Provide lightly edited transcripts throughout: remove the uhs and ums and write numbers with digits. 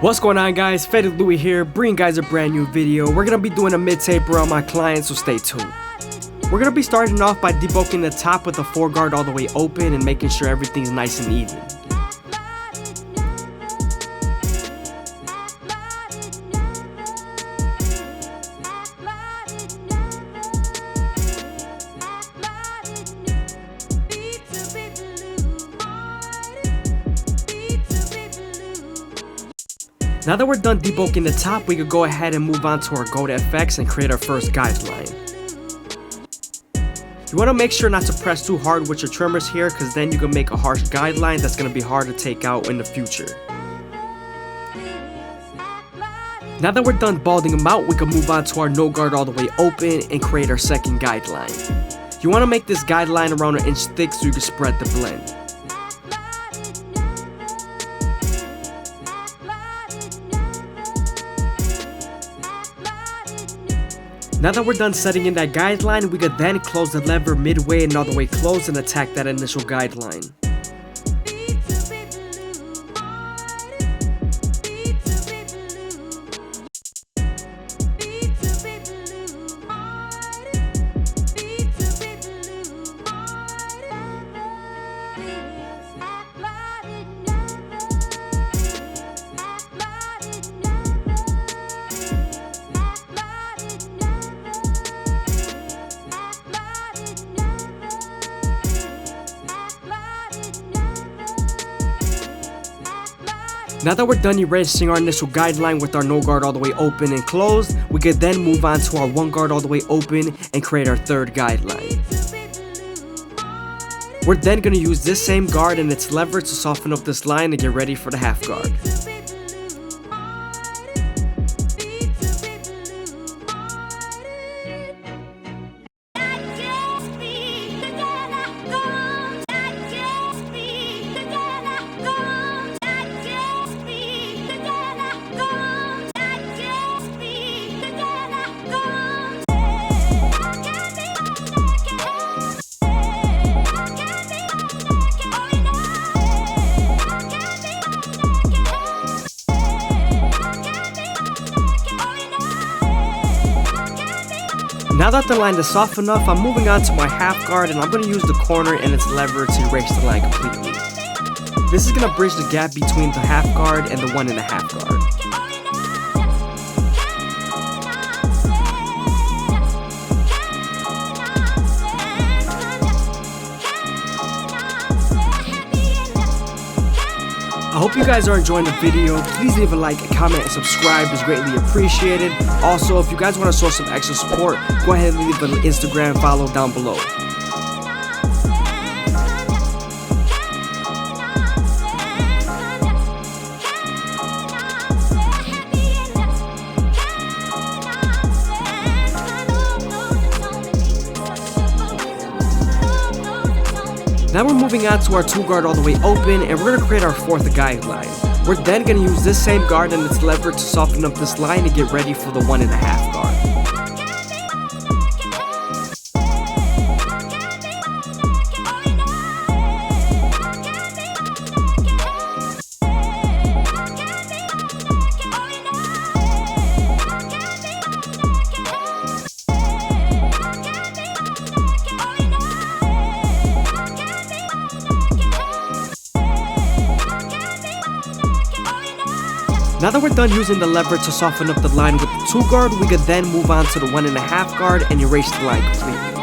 What's going on, guys? FadeitLuie here, bringing guys a brand new video. We're gonna be doing a mid-taper on my client, so stay tuned. We're gonna be starting off by debulking the top with the foreguard all the way open and making sure everything's nice and even. Now that we're done debulking the top, we could go ahead and move on to our Go to FX and create our first guideline. You want to make sure not to press too hard with your trimmers here, because then you can make a harsh guideline that's going to be hard to take out in the future. Now that we're done balding them out, we can move on to our no guard all the way open and create our second guideline. You want to make this guideline around 1 inch thick so you can spread the blend. Now that we're done setting in that guideline, we could then close the lever midway and all the way close and attack that initial guideline. Now that we're done erasing our initial guideline with our no guard all the way open and closed, we could then move on to our 1 guard all the way open and create our third guideline. We're then going to use this same guard and its lever to soften up this line and get ready for the half guard. Now that the line is soft enough, I'm moving on to my half guard and I'm going to use the corner and its lever to erase the line completely. This is going to bridge the gap between the half guard and the 1.5 guard. I hope you guys are enjoying the video. Please leave a like, a comment, and subscribe is greatly appreciated. Also, if you guys want to show some extra support, go ahead and leave an Instagram follow down below. Now we're moving on to our 2 guard all the way open and we're going to create our 4th guideline. We're then going to use this same guard and its lever to soften up this line and get ready for the 1.5 guard. Now that we're done using the lever to soften up the line with the 2 guard, we could then move on to the 1.5 guard and erase the line completely.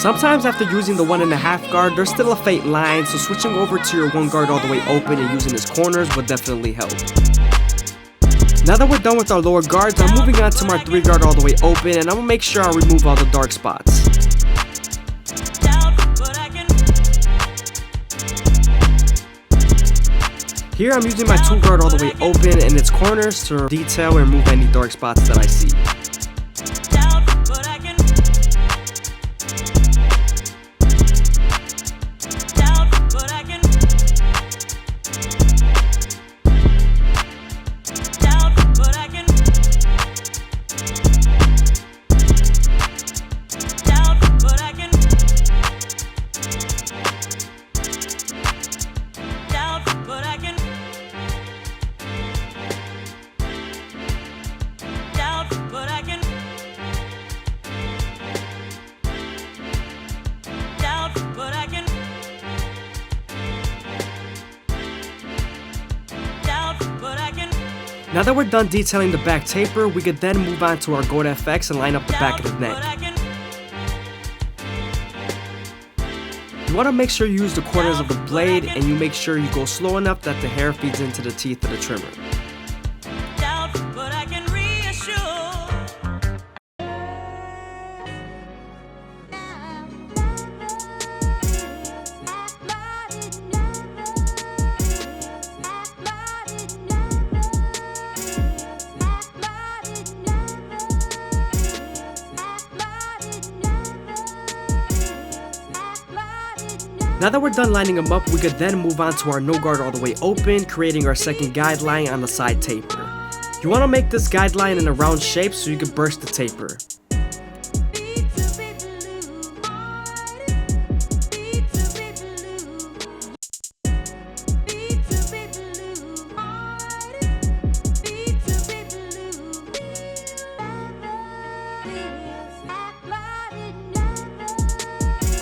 Sometimes after using the 1.5 guard, there's still a faint line, so switching over to your 1 guard all the way open and using its corners would definitely help. Now that we're done with our lower guards, I'm moving on to my 3 guard all the way open and I'm gonna make sure I remove all the dark spots. Here I'm using my 2 guard all the way open and its corners to detail and remove any dark spots that I see. Now that we're done detailing the back taper, we could then move on to our Goat FX and line up the back of the neck. You want to make sure you use the corners of the blade, and you make sure you go slow enough that the hair feeds into the teeth of the trimmer. Now that we're done lining them up, we could then move on to our no guard all the way open, creating our second guideline on the side taper. You want to make this guideline in a round shape so you can burst the taper.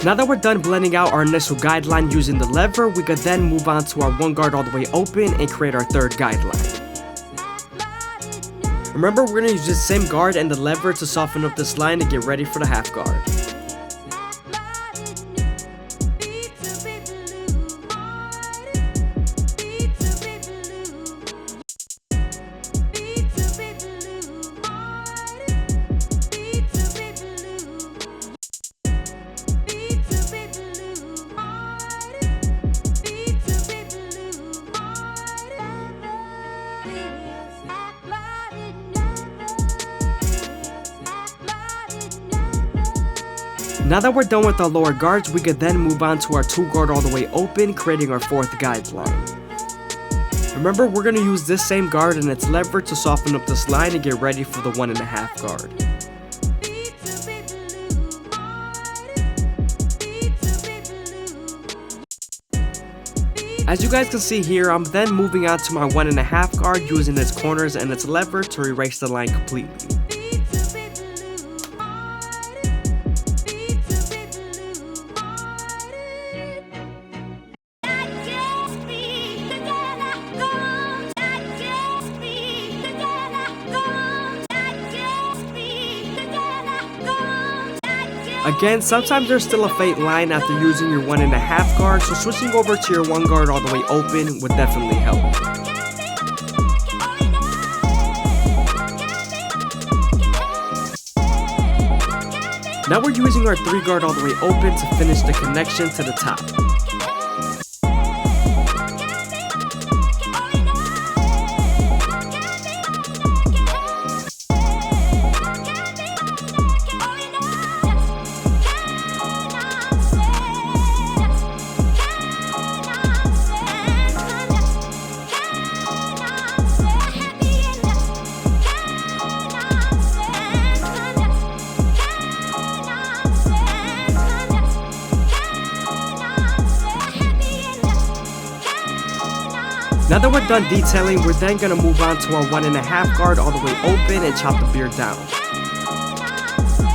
Now that we're done blending out our initial guideline using the lever, we could then move on to our one guard all the way open and create our third guideline. Remember, we're going to use the same guard and the lever to soften up this line to get ready for the half guard. Now that we're done with our lower guards, we could then move on to our two guard all the way open, creating our fourth guideline. Remember, we're going to use this same guard and its lever to soften up this line and get ready for the 1.5 guard. As you guys can see here, I'm then moving on to my 1.5 guard using its corners and its lever to erase the line completely. Again, sometimes there's still a fade line after using your 1.5 guard, so switching over to your 1 guard all the way open would definitely help. Now we're using our 3 guard all the way open to finish the connection to the top. Now that we're done detailing, we're then going to move on to our 1.5 guard all the way open and chop the beard down.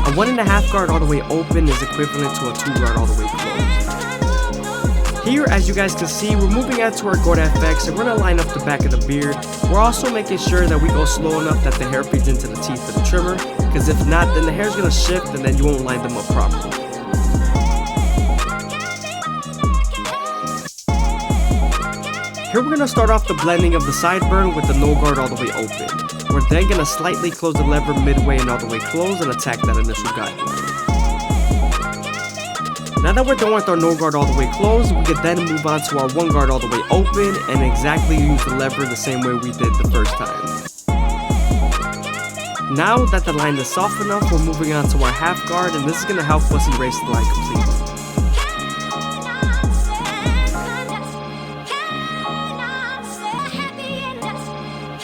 A 1.5 guard all the way open is equivalent to a 2 guard all the way closed. Here, as you guys can see, we're moving on to our Goat FX and we're going to line up the back of the beard. We're also making sure that we go slow enough that the hair feeds into the teeth of the trimmer, because if not, then the hair is going to shift and then you won't line them up properly. Here we're going to start off the blending of the sideburn with the no guard all the way open. We're then going to slightly close the lever midway and all the way closed and attack that initial guideline. Now that we're done with our no guard all the way closed, we can then move on to our 1 guard all the way open and exactly use the lever the same way we did the first time. Now that the line is soft enough, we're moving on to our half guard, and this is going to help us erase the line completely.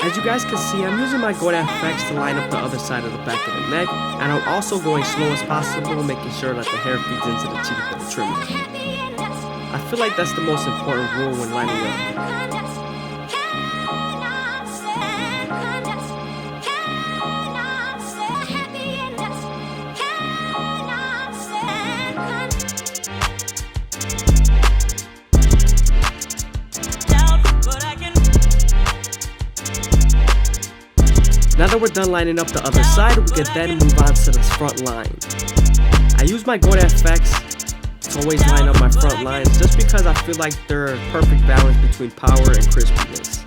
As you guys can see, I'm using my Goat FX to line up the other side of the back of the neck, and I'm also going slow as possible, making sure that the hair feeds into the teeth of the trimmer. I feel like that's the most important rule when lining up. Now that we're done lining up the other side, we can then move on to the front line. I use my Goat FX to always line up my front lines just because I feel like they're a perfect balance between power and crispiness.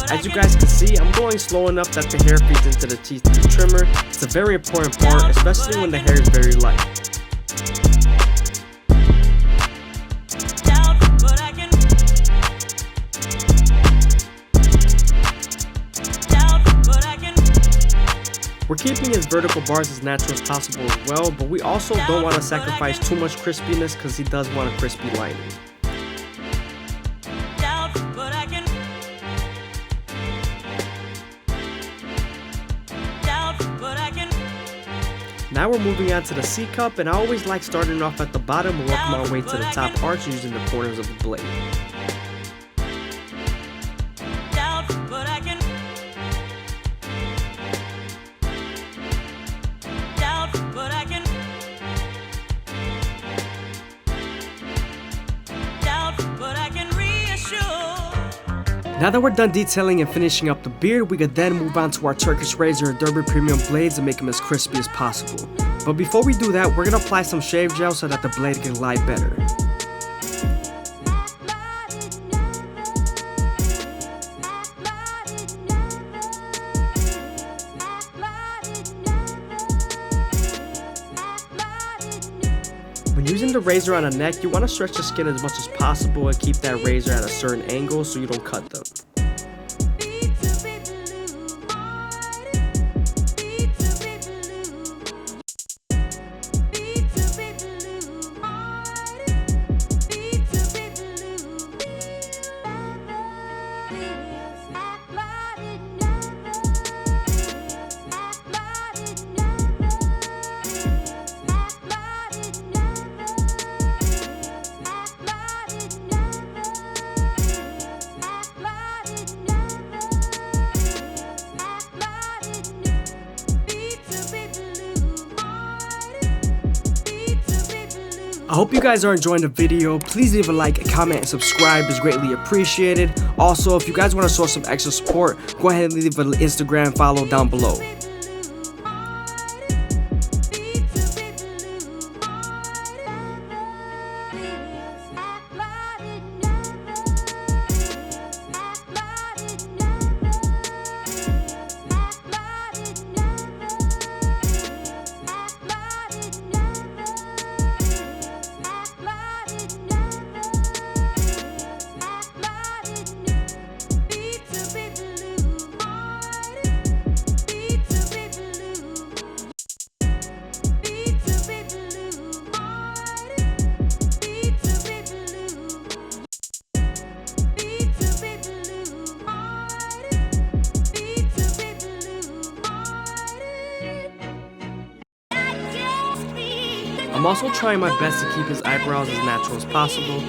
As you guys can see, I'm going slow enough that the hair feeds into the teeth of the trimmer. It's a very important part, especially when the hair is very light. We're keeping his vertical bars as natural as possible as well, but we also don't want to sacrifice too much crispiness because he does want a crispy lining. Now we're moving on to the C-cup, and I always like starting off at the bottom and working my way to the top arch using the corners of the blade. Now that we're done detailing and finishing up the beard, we could then move on to our Turkish razor and Derby premium blades and make them as crispy as possible. But before we do that, we're going to apply some shave gel so that the blade can glide better. When using the razor on the neck, you want to stretch the skin as much as possible and keep that razor at a certain angle so you don't cut them. I hope you guys are enjoying the video. Please leave a like, a comment, and subscribe is greatly appreciated. Also, if you guys want to show some extra support, go ahead and leave an Instagram follow down below. I'm also trying my best to keep his eyebrows as natural as possible.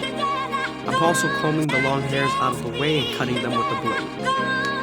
I'm also combing the long hairs out of the way and cutting them with the blade.